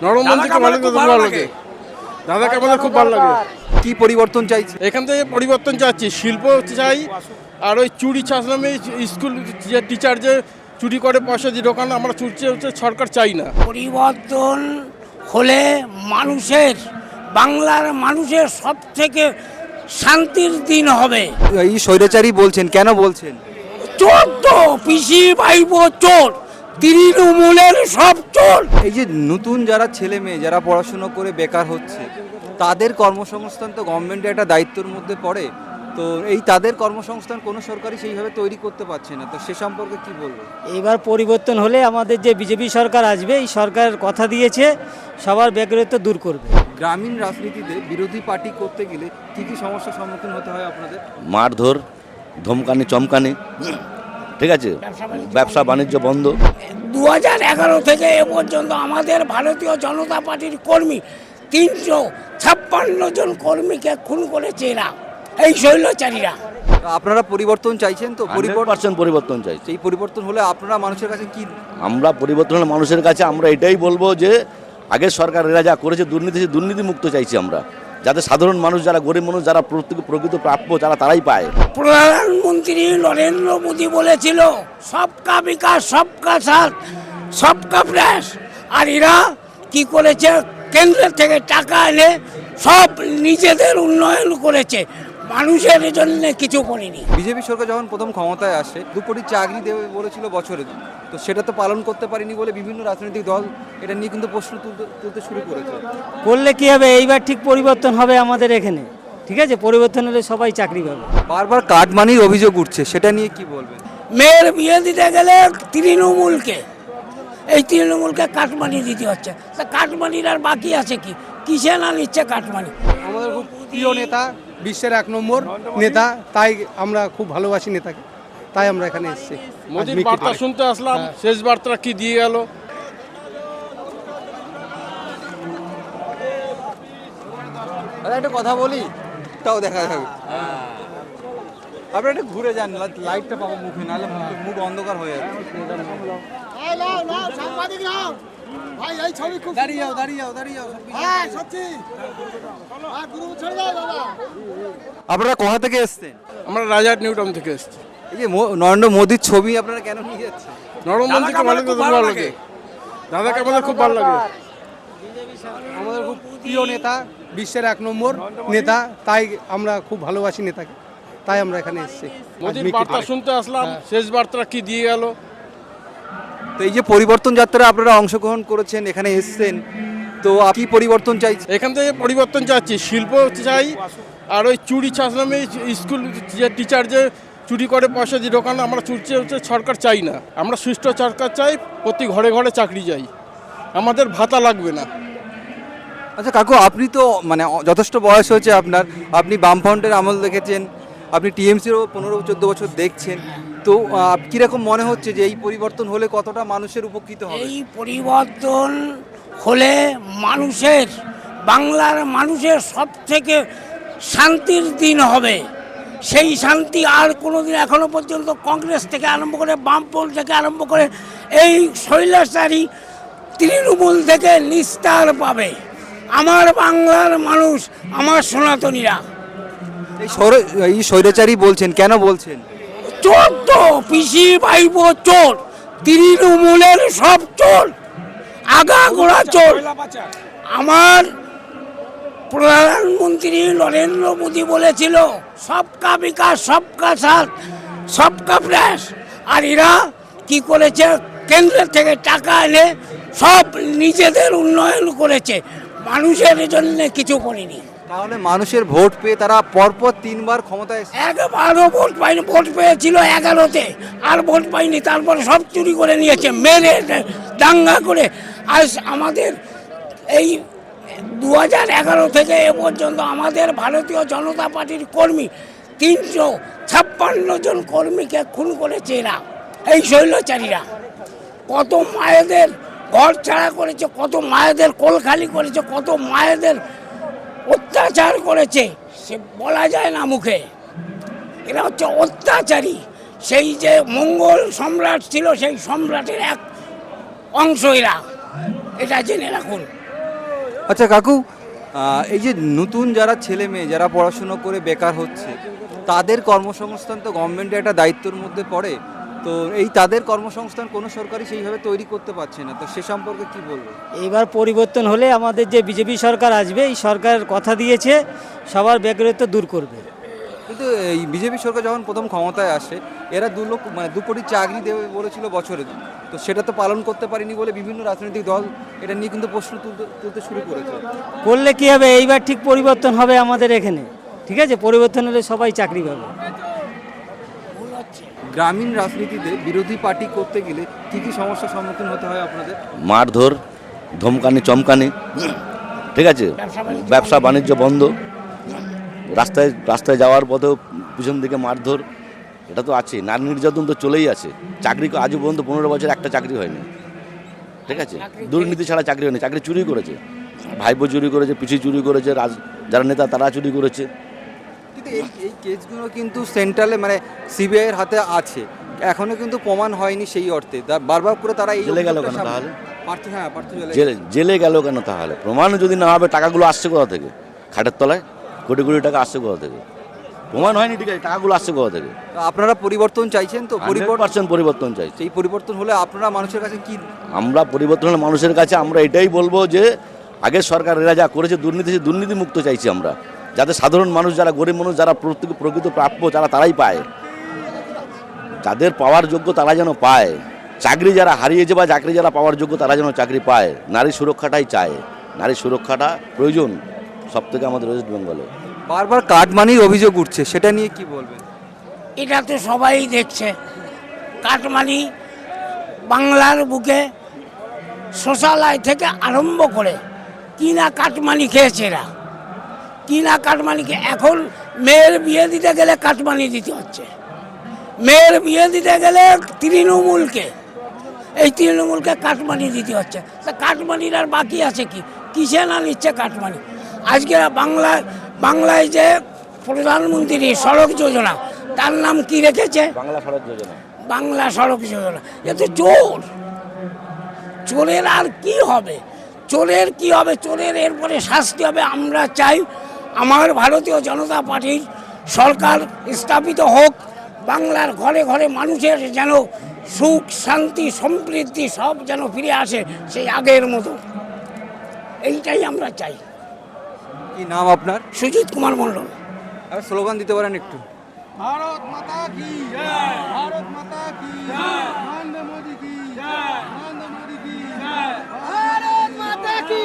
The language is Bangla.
নরেন্দ্র মোদীকে খুব ভালো লাগে, দাদাকে আমাদের খুব ভালো লাগে। কি পরিবর্তন চাইছে? এখান থেকে পরিবর্তন চাচ্ছি, শিল্প চাই। আর ওই চুরি ছাঁচলামে স্কুল যে টিচার যে চুরি করে পয়সা দিয়ে দোকান, আমরা চুরি হচ্ছে সরকার চাই না। পরিবর্তন হলে মানুষের, বাংলার মানুষের সব থেকে শান্তির দিন হবে। এই স্বৈরাচারী বলছেন, কেন বলছেন? চোর তো পিসি ভাইবো চোর, তৃণমূলের সব চোর। এই যে নতুন যারা ছেলে মেয়ে যারা পড়াশুনো করে বেকার হচ্ছে, তাদের কর্মসংস্থান তো গভর্নমেন্টের একটা দায়িত্বের মধ্যে পড়ে। তো এই তাদের কর্মসংস্থান কোনো সরকারই সেইভাবে তৈরি করতে পারছে না, তো সে সম্পর্কে কি বলবো? এবার পরিবর্তন হলে আমাদের যে বিজেপি সরকার আসবে, এই সরকার কথা দিয়েছে সবার বেকারত্ব দূর করবে। গ্রামীণ রাজনীতিতে বিরোধী পার্টি করতে গেলে কি কি সমস্যার সম্মুখীন হতে হয় আপনাদের? মারধর, ধমকানি, চমকানি, ঠিক আছে, ব্যবসা বাণিজ্য বন্ধ। 2011 থেকে এ পর্যন্ত আমাদের ভারতীয় জনতা পার্টির কর্মী 356 জন কর্মীকে খুন করেছে এরা, এই শৈলচারীরা। আপনারা পরিবর্তন চাইছেন তো? 100% পরিবর্তন চাই। এই পরিবর্তন হলে আপনারা মানুষের কাছে কি? আমরা পরিবর্তন হলে মানুষের কাছে আমরা এটাই বলবো যে আগের সরকার এরা যা করেছে দুর্নীতি মুক্ত চাইছি আমরা, যাতে সাধারণ মানুষ, যারা গরিব মানুষ, যারা প্রকৃত প্রাপ্য, যারা তারাই পায়। প্রধানমন্ত্রী নরেন্দ্র মোদী বলেছিল সবকা বিকাশ, সবকা সাথ, সবকা প্রয়াস। আর এরা কি করেছে? কেন্দ্রের থেকে টাকা এনে সব নিজেদের উন্নয়ন করেছে, মানুষের জন্য কিছু করেনি। বিজেপি সরকার যখন প্রথম ক্ষমতায় আসে 2 কোটি চাকরি দেবে বলেছিল বছরে, তো সেটা তো পালন করতে পারেনি বলে বিভিন্ন রাজনৈতিক দল এটা নিয়ে কিন্তু প্রশ্ন তুলতে শুরু করেছে। করলে কি হবে? এইবার ঠিক পরিবর্তন হবে আমাদের এখানে, ঠিক আছে? পরিবর্তন হলে সবাই চাকরি পাবে। বারবার কাটমানির অভিযোগ উঠছে, সেটা নিয়ে কি বলবেন? মেয়ের বিয়ে দিতে গেলে তৃণমূলকে, এই তৃণমূলকে কাটমানি দিতে হচ্ছে। তা কাটমানির আর বাকি আছে কি? কিসে না নিচ্ছে কাটমানি? আমাদের খুব প্রিয় নেতা, বিশ্বের 1 নম্বর নেতা, তাই আমরা খুব ভালোবাসি নেতাকে, তাই আমরা এখানে এসেছি। মোদীর বার্তা শুনতে আসলাম, শেষ বার্তা কি দিয়ে গেল। দাদা একটা কথা বলি, তাও দেখা যাবে। আপনারা একটু ঘুরে যান, লাইটটা পাবো মুখে, নাহলে মুখ অন্ধকার হয়ে যাবে। আপনারা কোথা থেকে এসছেন? আমরা রাজার নিউটাউন থেকে এসেছি। এই যে নরেন্দ্র মোদীর ছবি আপনারা কেন নিয়ে যাচ্ছেন? নরেন্দ্র মোদীকে খুব ভালো লাগে, দাদাকে আমাদের খুব ভালো লাগে। আমাদের খুব প্রিয় নেতা, বিশ্বের 1 নম্বর নেতা, তাই আমরা খুব ভালোবাসি নেতাকে, তাই আমরা এখানে এসেছি। মোদীর বার্তা শুনতে আসলাম, শেষ বার্তা কি দিয়ে গেল। তো এই যে পরিবর্তন যাত্রা আপনারা অংশগ্রহণ করেছেন, এখানে এসছেন, তো কি পরিবর্তন চাইছেন? এখান থেকে পরিবর্তন চাচ্ছি, শিল্প চাই। আর ওই চুরি ছাঁচলামে স্কুল যে টিচার যে চুরি করে পয়সা দিয়ে দোকান, আমরা চুরি হচ্ছে সরকার চাই না। আমরা সুষ্ঠু সরকার চাই, প্রতি ঘরে ঘরে চাকরি চাই, আমাদের ভাতা লাগবে না। আচ্ছা কাকু, আপনি তো মানে যথেষ্ট বয়স হয়েছে আপনার, আপনি বামফ্রন্টের আমল দেখেছেন, আপনি টিএমসিরও 15-14 বছর দেখছেন, তো কীরকম মনে হচ্ছে যে এই পরিবর্তন হলে কতটা মানুষের উপকৃত হবে? এই পরিবর্তন হলে মানুষের, বাংলার মানুষের সব থেকে শান্তির দিন হবে। সেই শান্তি আর কোনোদিন এখনো পর্যন্ত কংগ্রেস থেকে আরম্ভ করে, বামপন্থ থেকে আরম্ভ করে, এই শৈলাচারী তৃণমূল থেকে নিস্তার পাবে আমার বাংলার মানুষ, আমার সনাতনীরা। এই স্বৈরাচারী বলছেন, কেন বলছেন? চোর তো পিসি ভাইবো চোর, তৃণমূলের সব চোর, আগাগোড়া চোর। আমার প্রধানমন্ত্রী নরেন্দ্র মোদী বলেছিল সবকা বিকাশ, সবকা সাথ, সবকা প্রয়াস। আর এরা কি করেছে? কেন্দ্রের থেকে টাকা এনে সব নিজেদের উন্নয়ন করেছে, মানুষের জন্য কিছু করেনি। তাহলে মানুষের ভোট পেয়ে তারা পরপর 3 বার ক্ষমতায় এসেছে। একবারও ভোট পাইনি, ভোট পেয়েছিল 11-তে, আর ভোট পাইনি। তারপরে সব চুরি করে নিয়েছে, মেরে দাঙ্গা করে। আজ আমাদের এই 2011 থেকে এ পর্যন্ত আমাদের ভারতীয় জনতা পার্টির কর্মী 356 জন কর্মীকে খুন করেছে এরা, এই শৈলচারীরা। কত মায়েদের ঘর ছাড়া করেছে, কত মায়েদের কোল খালি করেছে, কত মায়েদের অত্যাচার করেছে, সে বলা যায় না মুখে। এরা হচ্ছে অত্যাচারী। সেই যে মঙ্গল সম্রাট ছিল, সেই সম্রাটের এক অংশ এরা, এটা জেনে রাখুন। আচ্ছা কাকু, এই যে নতুন যারা ছেলে মেয়ে যারা পড়াশুনো করে বেকার হচ্ছে, তাদের কর্মসংস্থান তো গভর্নমেন্টের একটা দায়িত্বের মধ্যে পড়ে। তো এই তাদের কর্মসংস্থান কোনো সরকারই সেইভাবে তৈরি করতে পারছে না, তো সে সম্পর্কে কি বলবো? এইবার পরিবর্তন হলে আমাদের যে বিজেপি সরকার আসবে, এই সরকার কথা দিয়েছে সবার বেকারত্ব দূর করবে। কিন্তু এই বিজেপি সরকার যখন প্রথম ক্ষমতায় আসে, এরা 2 কোটি চাকরি দেবে বলেছিল বছরে, তো সেটা তো পালন করতে পারেনি বলে বিভিন্ন রাজনৈতিক দল এটা নিয়ে কিন্তু প্রশ্ন তুলতে শুরু করেছে। করলে কি হবে, এইবার ঠিক পরিবর্তন হবে আমাদের এখানে, ঠিক আছে? পরিবর্তন হলে সবাই চাকরি পাবে। গ্রামীণ রাজনীতিতে বিরোধী পার্টি করতে গেলে কি কি সমস্যার সম্মুখীন হতে হয় আপনাদের? মারধর, ধমকানি, চমকানি, ঠিক আছে, ব্যবসা বাণিজ্য বন্ধ, রাস্তায় যাওয়ার পথেও পিছন দিকে মারধর, এটা তো আছে। নারী নির্যাতন তো চলেই আছে। চাকরি আজও পর্যন্ত 15 বছর একটা চাকরি হয়নি, ঠিক আছে? দুর্নীতি ছাড়া চাকরি হয়নি। চাকরি চুরি করেছে, ভাইপো চুরি করেছে, পিসি চুরি করেছে, যারা নেতা তারা চুরি করেছে। কিন্তু এই কেসগুলো কিন্তু সেন্ট্রালে মানে সিবিআইয়ের হাতে আছে, এখনো কিন্তু প্রমাণ হয়নি সেই অর্থে। বারবার করে তারা এই জেলে গেল অভিযোগটা কেন তাহলে? পার্থ জেলে জেলে গেল কেন তাহলে? প্রমাণ যদি না হবে, টাকাগুলো আসছে কোথা থেকে? খাটের তলায় কোটি কোটি টাকা আসছে কোথা থেকে? প্রমাণ হয়নি, ঠিক আছে, টাকাগুলো আসছে কোথা থেকে? তো আপনারা পরিবর্তন চাইছেন, তো 100% পরিবর্তন চাই। সেই পরিবর্তন হলে আপনারা মানুষের কাছে কি? আমরা পরিবর্তন হলে মানুষের কাছে আমরা এটাই বলবো যে আগের সরকার এরা যা করেছে দুর্নীতি মুক্ত চাইছি আমরা, যাতে সাধারণ মানুষ, যারা গরিব মানুষ, যারা প্রকৃত প্রাপ্য, যারা তারাই পায়, যাদের পাওয়ার যোগ্য তারা যেন পায়। চাকরি যারা হারিয়েছে বা চাকরি যারা পাওয়ার যোগ্য তারা যেন চাকরি পায়। নারী সুরক্ষাটাই চায়, নারী সুরক্ষাটা প্রয়োজন সব থেকে আমাদের ওয়েস্ট বেঙ্গলে। বারবার কাটমানির অভিযোগ উঠছে, সেটা নিয়ে কি বলবেন? এটা তো সবাই দেখছে। কাটমানি বাংলার বুকে শৌচালয় থেকে আরম্ভ করে কিনা কাটমানি খেয়েছে এরা, কিনা কাটমানি এখন মেয়ের বিয়ে দিতে গেলে কাটমানি দিতে হচ্ছে। মেয়ের বিয়ে দিতে গেলে তৃণমূলকে কাটমানি দিতে হচ্ছে। তা কাটমানির আর বাকি আছে কি? কিসে না নিচ্ছে কাটমানি? আজকে বাংলায় যে প্রধানমন্ত্রী সড়ক যোজনা, তার নাম কি রেখেছে? বাংলা সড়ক যোজনা। এ তো চোরের আর কি হবে? চোরের এরপরে শাস্তি হবে। আমরা চাই আমার ভারতীয় জনতা পার্টির সরকার স্থাপিত হোক, বাংলার ঘরে ঘরে মানুষের যেন সুখ শান্তি সমৃদ্ধি সব যেন ফিরে আসে সেই আগের মতো, এইটাই আমরা চাই। কি নাম আপনার? সুজিত কুমার মণ্ডল। আর স্লোগান দিতে পারেন একটু? ভারত মাতা কি জয়, ভারত মাতা কি জয়, নরেন্দ্র মোদি কি জয়, নরেন্দ্র মোদি কি জয়, ভারত মাতা কি